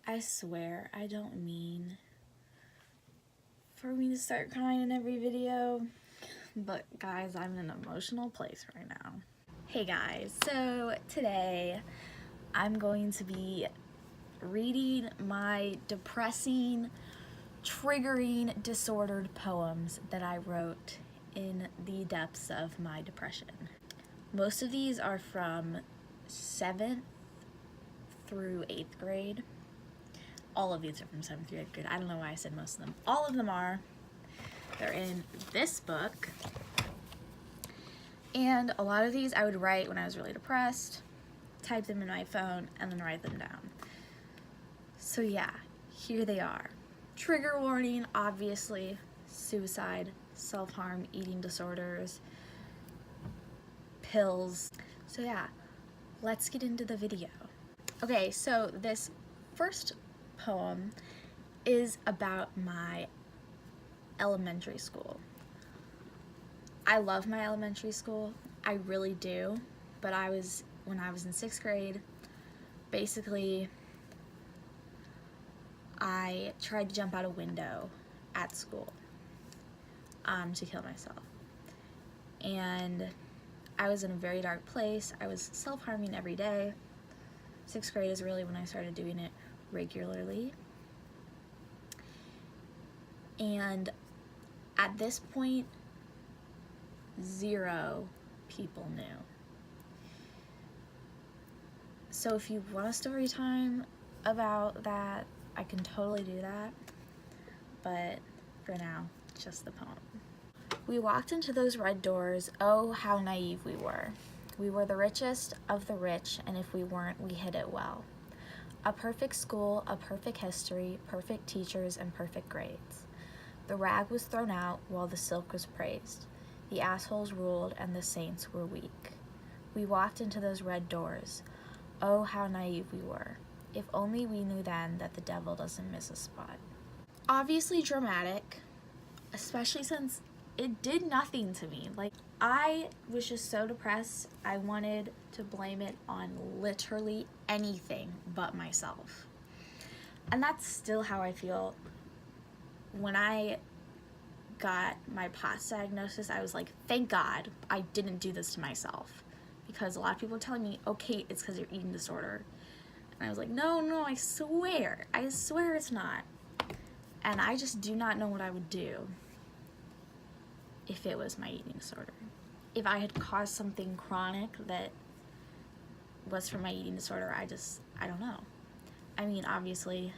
I swear, I don't mean for me to start crying in every video, but guys, I'm in an emotional place right now. Hey guys, so today I'm going to be reading my depressing, triggering, disordered poems that I wrote in the depths of my depression. Most of these are from 7th through 8th grade. All of these are from 7th through 8th grade. I don't know why I said most of them. All of them are. They're in this book. And a lot of these I would write when I was really depressed, type them in my phone, and then write them down. So yeah, here they are. Trigger warning, obviously, suicide, self-harm, eating disorders, pills. So yeah, let's get into the video. Okay, so this first poem is about my elementary school. I love my elementary school, I really do, but when I was in 6th grade, basically I tried to jump out a window at school to kill myself. And I was in a very dark place. I was self-harming every day. 6th grade is really when I started doing it regularly. And at this point, 0 people knew. So if you want a story time about that, I can totally do that. But for now, just the poem. We walked into those red doors. Oh, how naive we were. We were the richest of the rich, and if we weren't, we hid it well. A perfect school, a perfect history, perfect teachers, and perfect grades. The rag was thrown out while the silk was praised. The assholes ruled and the saints were weak. We walked into those red doors. Oh, how naive we were. If only we knew then that the devil doesn't miss a spot. Obviously dramatic, especially since it did nothing to me. Like, I was just so depressed, I wanted to blame it on literally anything but myself. And that's still how I feel. When I got my POTS diagnosis, I was like, thank God I didn't do this to myself. Because a lot of people are telling me, okay, it's because of your eating disorder. And I was like, no, I swear it's not. And I just do not know what I would do if it was my eating disorder. If I had caused something chronic that was from my eating disorder, I don't know. I mean, obviously,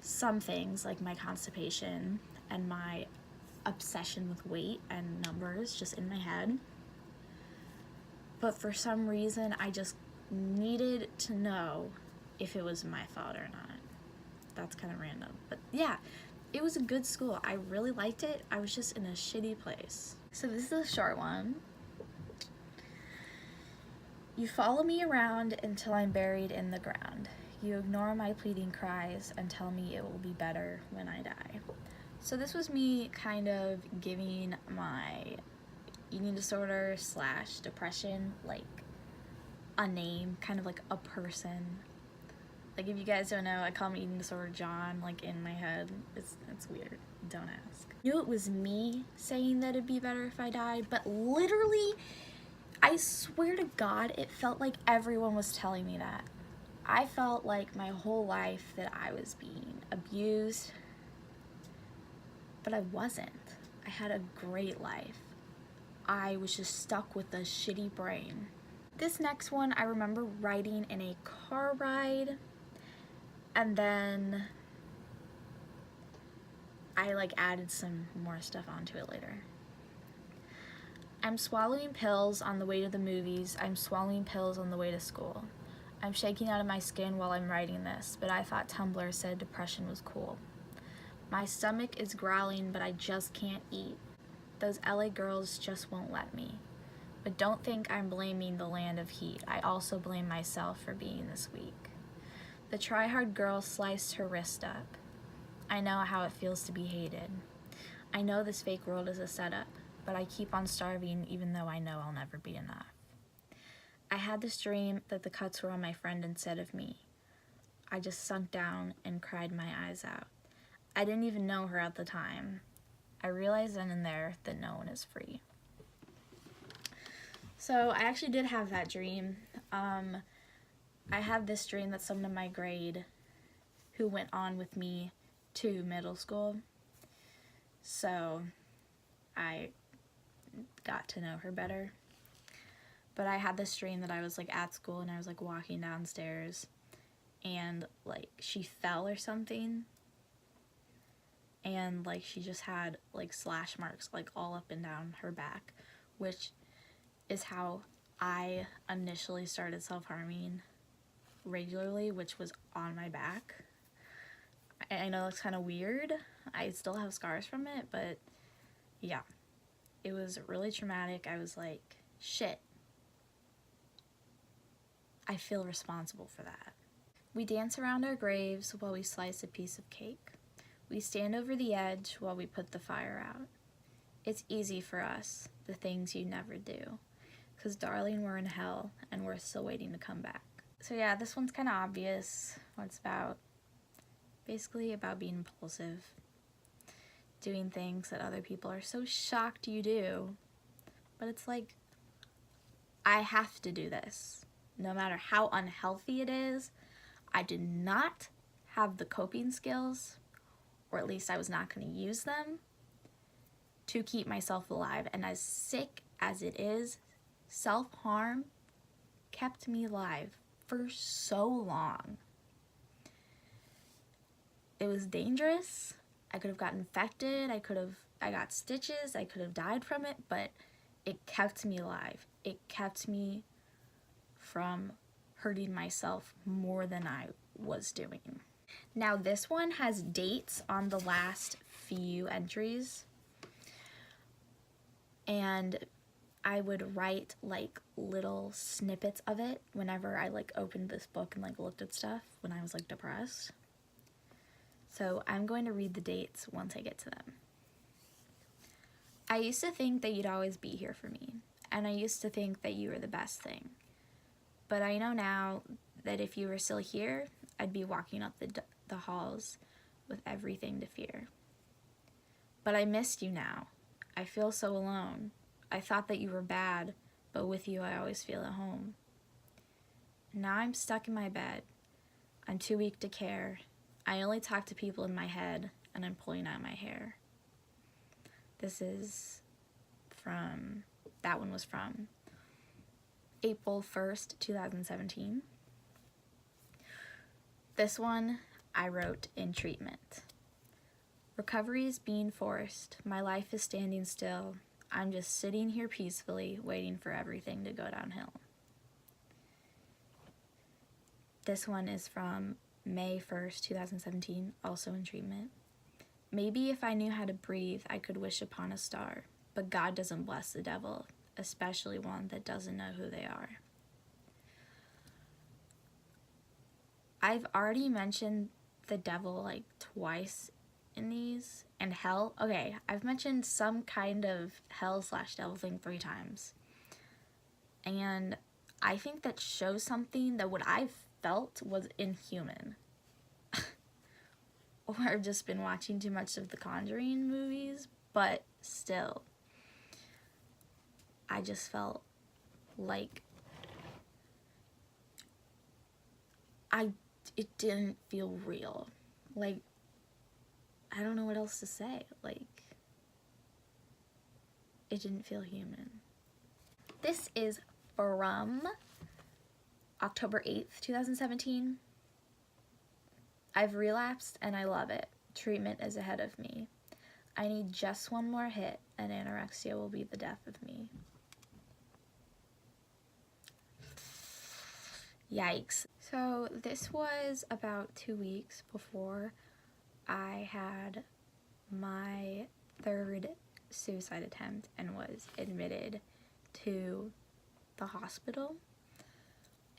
some things like my constipation and my obsession with weight and numbers just in my head. But for some reason, I just needed to know if it was my fault or not. That's kind of random. But yeah, it was a good school. I really liked it. I was just in a shitty place. So this is a short one. You follow me around until I'm buried in the ground. You ignore my pleading cries and tell me it will be better when I die. So this was me kind of giving my eating disorder / depression like a name, kind of like a person. Like, if you guys don't know, I call my eating disorder John, like, in my head. It's weird. Don't ask. I knew it was me saying that it'd be better if I died, but literally, I swear to God, it felt like everyone was telling me that. I felt like my whole life that I was being abused, but I wasn't. I had a great life. I was just stuck with a shitty brain. This next one I remember writing in a car ride, and then I like added some more stuff onto it later. I'm swallowing pills on the way to the movies. I'm swallowing pills on the way to school. I'm shaking out of my skin while I'm writing this, but I thought Tumblr said depression was cool. My stomach is growling, but I just can't eat. Those LA girls just won't let me. But don't think I'm blaming the land of heat. I also blame myself for being this weak. The try-hard girl sliced her wrist up. I know how it feels to be hated. I know this fake world is a setup, but I keep on starving even though I know I'll never be enough. I had this dream that the cuts were on my friend instead of me. I just sunk down and cried my eyes out. I didn't even know her at the time. I realized then and there that no one is free. So I actually did have that dream. I had this dream that someone in my grade who went on with me to middle school. So I got to know her better. But I had this dream that I was like at school and I was like walking downstairs and like she fell or something. And like she just had like slash marks like all up and down her back, which is how I initially started self-harming regularly, which was on my back. I know it's kind of weird. I still have scars from it, but yeah, it was really traumatic. I was like, shit, I feel responsible for that. We dance around our graves while we slice a piece of cake. We stand over the edge while we put the fire out. It's easy for us, the things you never do. 'Cause darling, we're in hell and we're still waiting to come back. So yeah, this one's kind of obvious what it's about. Basically about being impulsive. Doing things that other people are so shocked you do. But it's like, I have to do this. No matter how unhealthy it is, I did not have the coping skills, or at least I was not going to use them, to keep myself alive. And as sick as it is, self-harm kept me alive for so long. It was dangerous. I could have gotten infected. I got stitches. I could have died from it, but it kept me alive. It kept me from hurting myself more than I was doing. Now this one has dates on the last few entries, and I would write like little snippets of it whenever I like opened this book and like looked at stuff when I was like depressed. So I'm going to read the dates once I get to them. I used to think that you'd always be here for me, and I used to think that you were the best thing. But I know now that if you were still here, I'd be walking up the halls with everything to fear. But I missed you now. I feel so alone. I thought that you were bad, but with you I always feel at home. Now I'm stuck in my bed. I'm too weak to care. I only talk to people in my head, and I'm pulling out my hair. This is from, that one was from April 1st, 2017. This one I wrote in treatment. Recovery is being forced. My life is standing still. I'm just sitting here peacefully, waiting for everything to go downhill. This one is from May 1st, 2017, also in treatment. Maybe if I knew how to breathe, I could wish upon a star, but God doesn't bless the devil, especially one that doesn't know who they are. I've already mentioned the devil like twice in these, and hell. Okay, I've mentioned some kind of hell/devil thing 3 times. And I think that shows something that what I felt was inhuman. Or I've just been watching too much of the Conjuring movies, but still, I just felt like it didn't feel real. Like, I don't know what else to say. Like, it didn't feel human. This is from October 8th, 2017. I've relapsed and I love it. Treatment is ahead of me. I need just one more hit and anorexia will be the death of me. Yikes. So this was about 2 weeks before I had my 3rd suicide attempt and was admitted to the hospital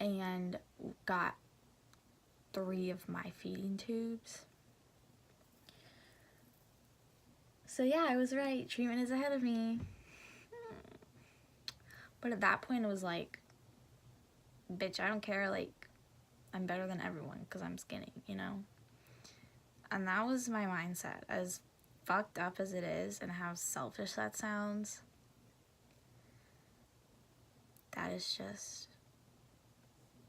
and got 3 of my feeding tubes. So yeah, I was right. Treatment is ahead of me. But at that point it was like, bitch, I don't care. Like, I'm better than everyone because I'm skinny, you know? And that was my mindset, as fucked up as it is and how selfish that sounds. That is just,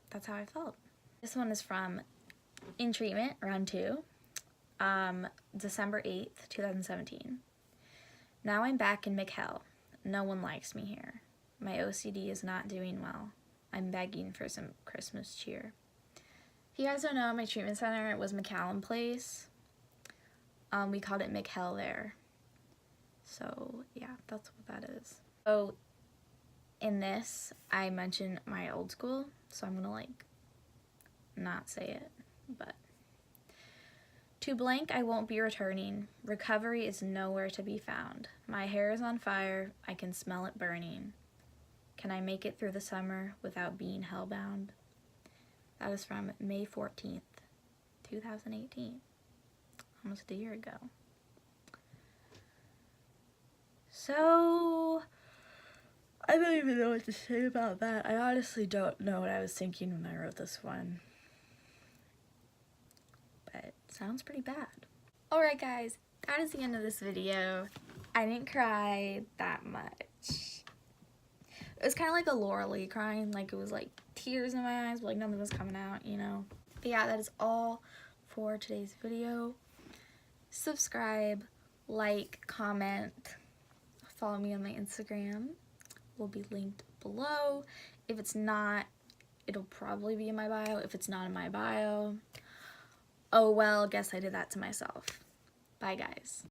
that's how I felt. This one is from In Treatment, round 2, December 8th, 2017. Now I'm back in McHell. No one likes me here. My OCD is not doing well. I'm begging for some Christmas cheer. If you guys don't know, my treatment center was McCallum Place. We called it McHell there. So yeah, that's what that is. So in this, I mentioned my old school, so I'm gonna like not say it, but to blank I won't be returning. Recovery is nowhere to be found. My hair is on fire. I can smell it burning. Can I make it through the summer without being hellbound? That is from May 14th, 2018. Almost a year ago. So, I don't even know what to say about that. I honestly don't know what I was thinking when I wrote this one. But sounds pretty bad. Alright guys, that is the end of this video. I didn't cry that much. It was kind of like a Laura Lee crying, like it was like tears in my eyes, but like nothing was coming out, you know. But yeah, that is all for today's video. Subscribe, like, comment, follow me on my Instagram. Will be linked below. If it's not, it'll probably be in my bio. If it's not in my bio, oh well, guess I did that to myself. Bye guys.